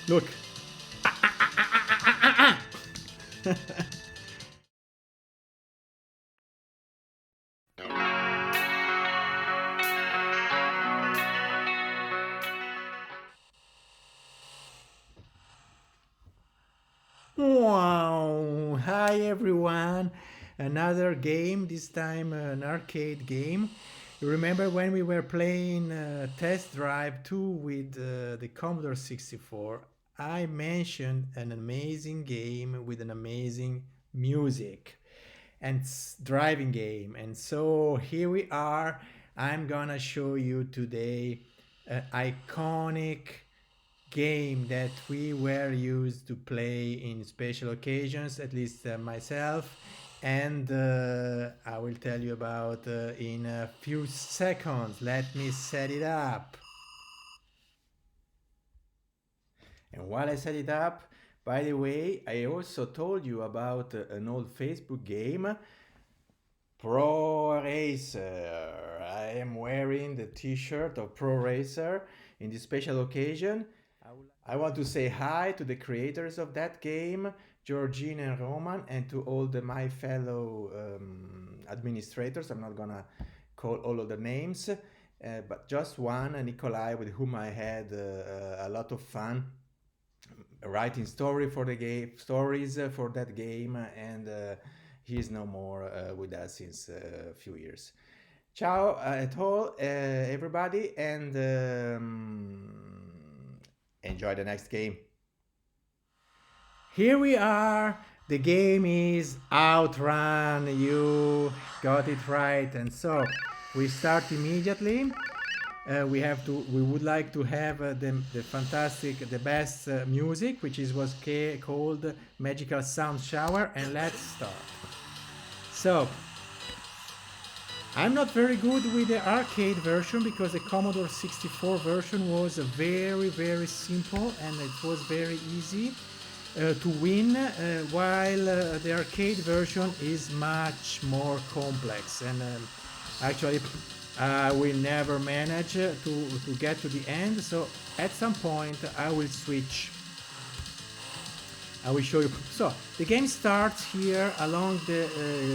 Look. Wow! Hi everyone! Another game, this time an arcade game. You remember when we were playing Test Drive 2 with the Commodore 64? I mentioned an amazing game with an amazing music and driving game. And so here we are. I'm gonna show you today an iconic game that we were used to play in special occasions, at least myself, and I will tell you about in a few seconds. Let me set it up. And while I set it up, by the way, I also told you about an old Facebook game, Pro Racer. I am wearing the t-shirt of Pro Racer in this special occasion. I want to say hi to the creators of that game, Georgine and Roman, and to all my fellow administrators. I'm not gonna call all of the names, but just one, Nikolai, with whom I had a lot of fun writing stories for that game, and he's no more with us since a few years. Ciao at all, everybody, and enjoy the next game. Here we are. The game is Outrun. You got it right. And so we start immediately. We would like to have the fantastic, the best music, which is was called Magical Sound Shower. And let's start. So I'm not very good with the arcade version because the Commodore 64 version was very simple and it was very easy to win, while the arcade version is much more complex. And actually, I will never manage to get to the end. So at some point, I will switch. I will show you. So the game starts here along the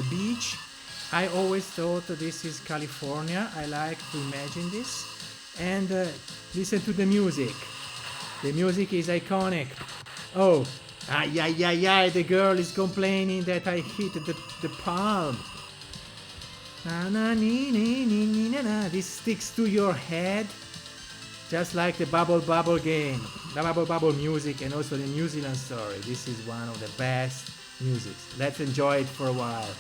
beach. I always thought this is California. I like to imagine this. And listen to the music. The music is iconic. Oh, ay, ay, ay, ay, the girl is complaining that I hit the palm. Na, na, ni, ni, ni, ni, na, na. This sticks to your head, just like the Bubble Bubble game, the Bubble Bubble music, and also the New Zealand story. This is one of the best musics. Let's enjoy it for a while.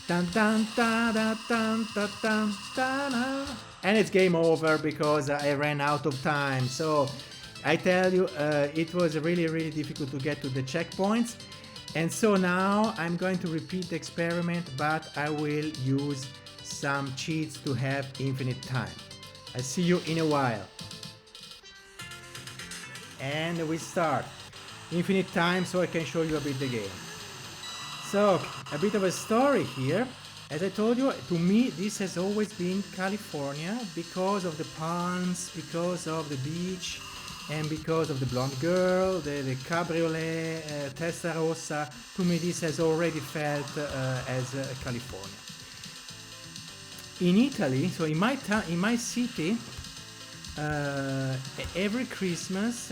Dun, dun, da, da, dun, da, dun, da, da. And it's game over because I ran out of time. So I tell you, it was really difficult to get to the checkpoints. And so now I'm going to repeat the experiment, but I will use some cheats to have infinite time. I'll see you in a while. And we start. Infinite time so I can show you a bit the game. So, a bit of a story here. As I told you, to me this has always been California because of the palms, because of the beach, and because of the blonde girl, the cabriolet, Testarossa. To me this has already felt as California. In Italy, so in my city, every Christmas,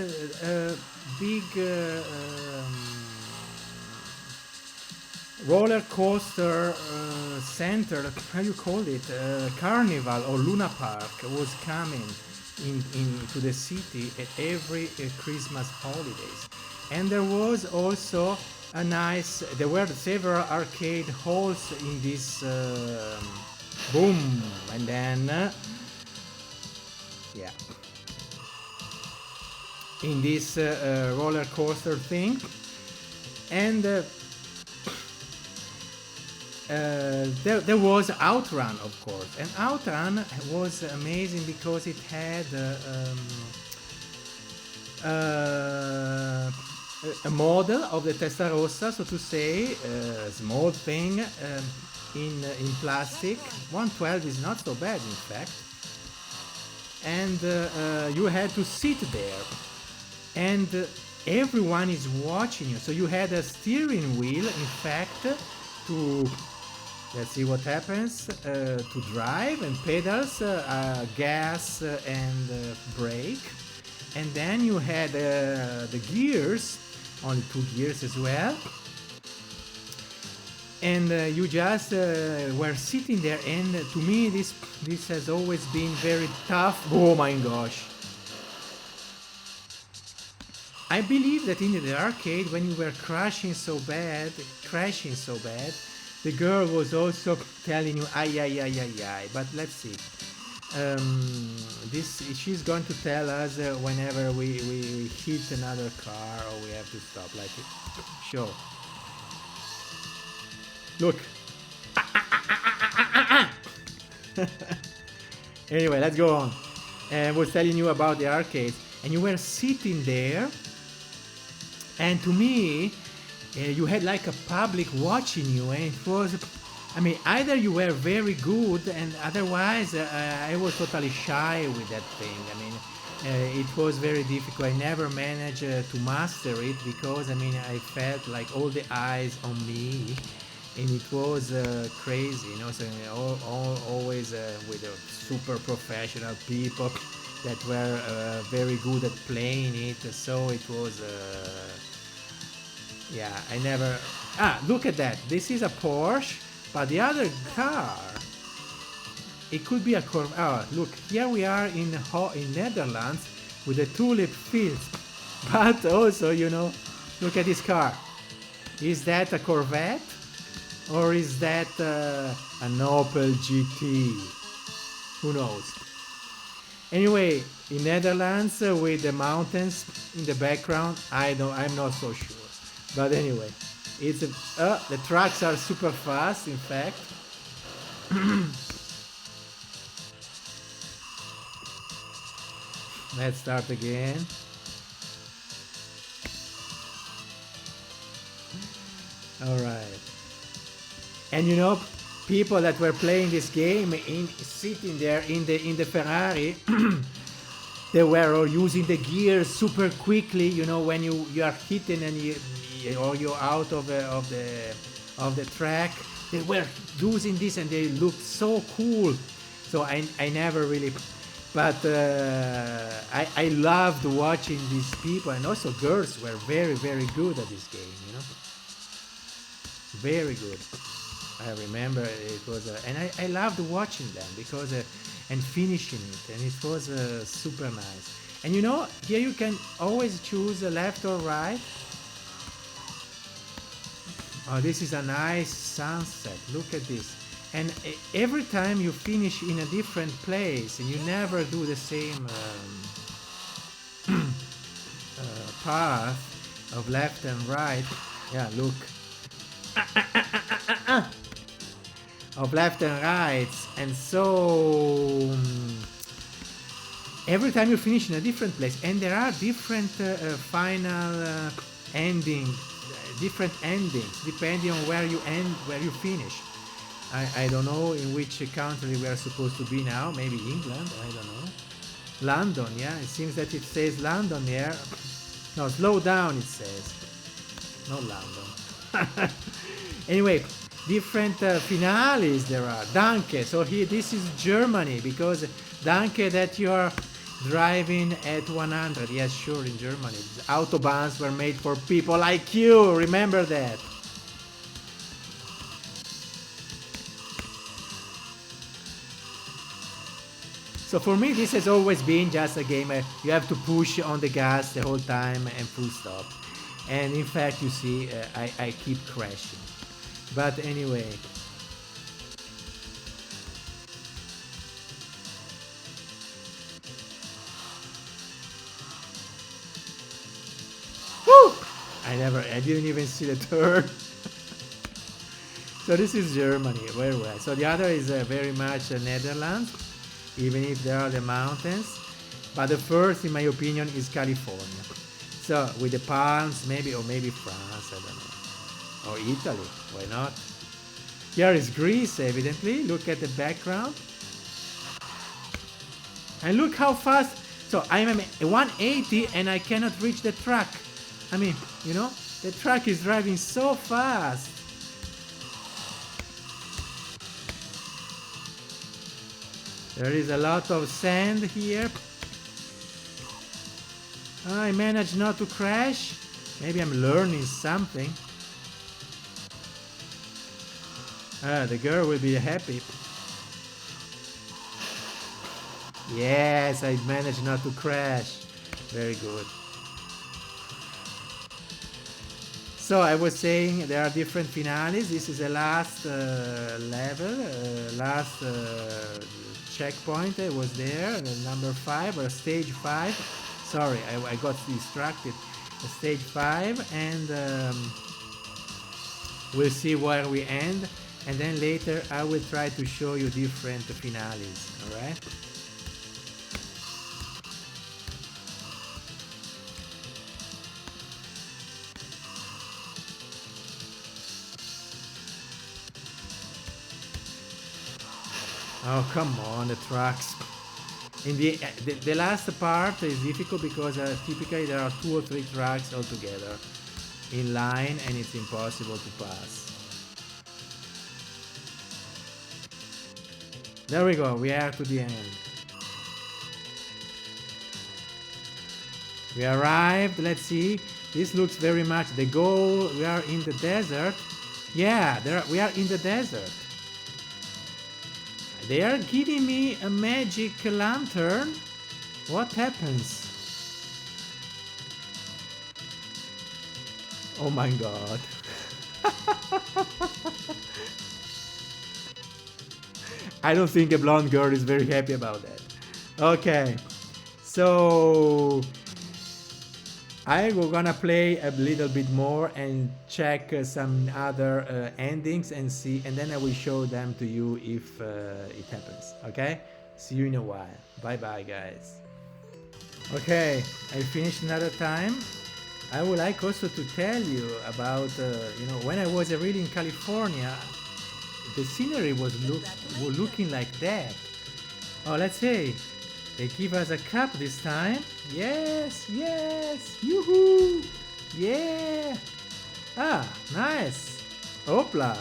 big roller coaster center, how you call it, carnival or Luna Park was coming into the city at every Christmas holidays. And there was also there were several arcade halls in this boom, and then yeah, in this roller coaster thing. And there was Outrun, of course, and Outrun was amazing because it had a model of the Testarossa, so to say, a small thing in plastic. 112 is not so bad, in fact, and you had to sit there, and everyone is watching you. So you had a steering wheel, in fact, to let's see what happens, to drive, and pedals, gas, and brake. And then you had the gears, only 2 gears as well. And you just were sitting there, and to me this has always been very tough. Oh my gosh. I believe that in the arcade, when you were crashing so bad, the girl was also telling you, ay, ay, ay, ay, ay. But let's see. She's going to tell us whenever we hit another car or we have to stop. Like, sure. Look. Anyway, let's go on. And I was telling you about the arcade, and you were sitting there, and to me, you had like a public watching you, and it was, I mean, either you were very good, and otherwise I was totally shy with that thing. I mean, it was very difficult. I never managed to master it because, I mean, I felt like all the eyes on me, and it was crazy, you know. So always with super professional people that were very good at playing it. So it was. Yeah, I never. Look at that. This is a Porsche, but the other car, it could be a Corvette. Oh, look, here we are in Netherlands with the tulip fields. But also, you know, look at this car. Is that a Corvette? Or is that an Opel GT? Who knows? Anyway, in Netherlands with the mountains in the background, I'm not so sure. But anyway, it's the trucks are super fast, in fact. Let's start again. All right. And you know, people that were playing this game sitting there in the Ferrari, they were all using the gears super quickly. You know, when you are hitting and you're out of the track, they were using this and they looked so cool. So I never really, but I loved watching these people, and also girls were very, very good at this game. You know, very good. I remember it was, and I loved watching them because, and finishing it, and it was super nice. And you know, here you can always choose left or right. Oh, this is a nice sunset. Look at this. And every time you finish in a different place, and you never do the same path of left and right. Yeah, look. Of left and right, and so every time you finish in a different place, and there are different final different endings depending on where you end, where you finish. I don't know in which country we are supposed to be now. Maybe England, I don't know. London, yeah, it seems that it says London here. No, slow down, it says, not London. Anyway, different finales there are. Danke. So here, this is Germany, because danke that you are driving at 100. Yes, sure, in Germany. Autobahns were made for people like you. Remember that. So for me, this has always been just a game. You have to push on the gas the whole time and full stop. And in fact, you see, I keep crashing. But anyway. Woo! I didn't even see the turn. So this is Germany, very well. So the other is very much Netherlands, even if there are the mountains. But the first, in my opinion, is California. So with the palms, maybe, or maybe France, I don't know. Or Italy, why not? Here is Greece, evidently. Look at the background. And look how fast. So I'm at 180 and I cannot reach the truck. I mean, you know, the truck is driving so fast. There is a lot of sand here. I managed not to crash. Maybe I'm learning something. The girl will be happy. Yes, I managed not to crash. Very good. So I was saying there are different finales. This is the last level, last checkpoint was there, number 5 or stage 5. Sorry, I got distracted. Stage 5, and we'll see where we end. And then later I will try to show you different finales. All right. Oh, come on, the trucks. In the last part is difficult because typically there are 2 or 3 tracks altogether in line and it's impossible to pass. There we go, we are to the end. We arrived, let's see. This looks very much the goal. We are in the desert. Yeah, we are in the desert. They are giving me a magic lantern. What happens? Oh my god. I don't think a blonde girl is very happy about that. Okay. So I'm gonna play a little bit more and check some other endings and see, and then I will show them to you if it happens. Okay, see you in a while. Bye bye, guys. Okay, I finished another time. I would like also to tell you about you know, when I was really in California, the scenery was looking like that. Oh, let's say they give us a cup this time. Yes, yes, yoo-hoo, yeah. Ah, nice. Hopla.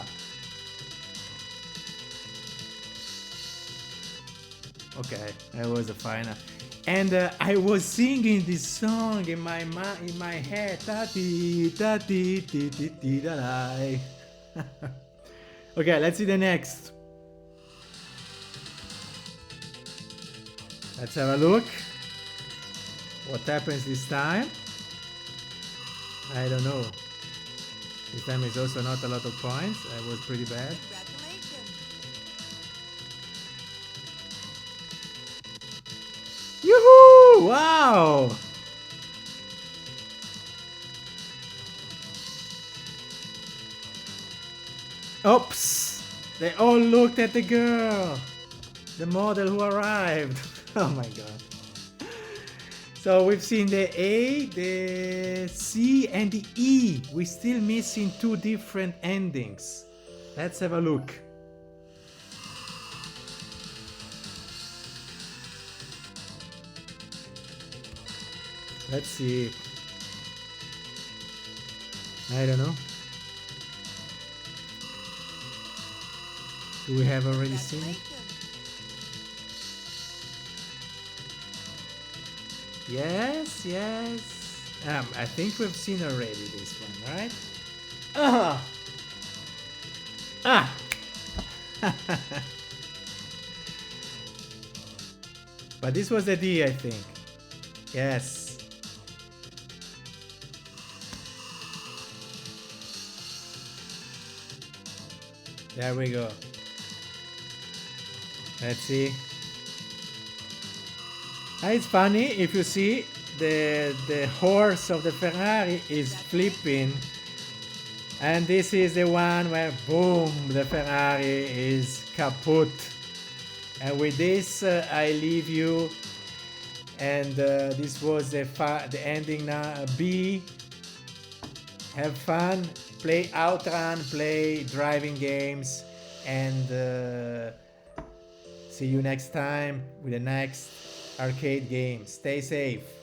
Okay, that was a final. And I was singing this song in my head. Ta-ti, ta-ti, ti-ti-ti, da-dai. Okay, let's see the next. Let's have a look. What happens this time? I don't know. This time is also not a lot of points. I was pretty bad. Yoo-hoo! Wow! Oops! They all looked at the girl! The model who arrived. Oh my god. So we've seen the A, the C, and the E. We're still missing 2 different endings. Let's have a look. Let's see. I don't know. Do we have already seen it? Yes, yes. I think we've seen already this one, right? Ah! Ah! But this was the D, I think. Yes. There we go. Let's see. It's funny if you see the horse of the Ferrari is flipping And this is the one where boom, the Ferrari is kaput. And with this, I leave you. And this was the ending now. B, have fun, play Outrun, play driving games, and see you next time with the next arcade game. Stay safe.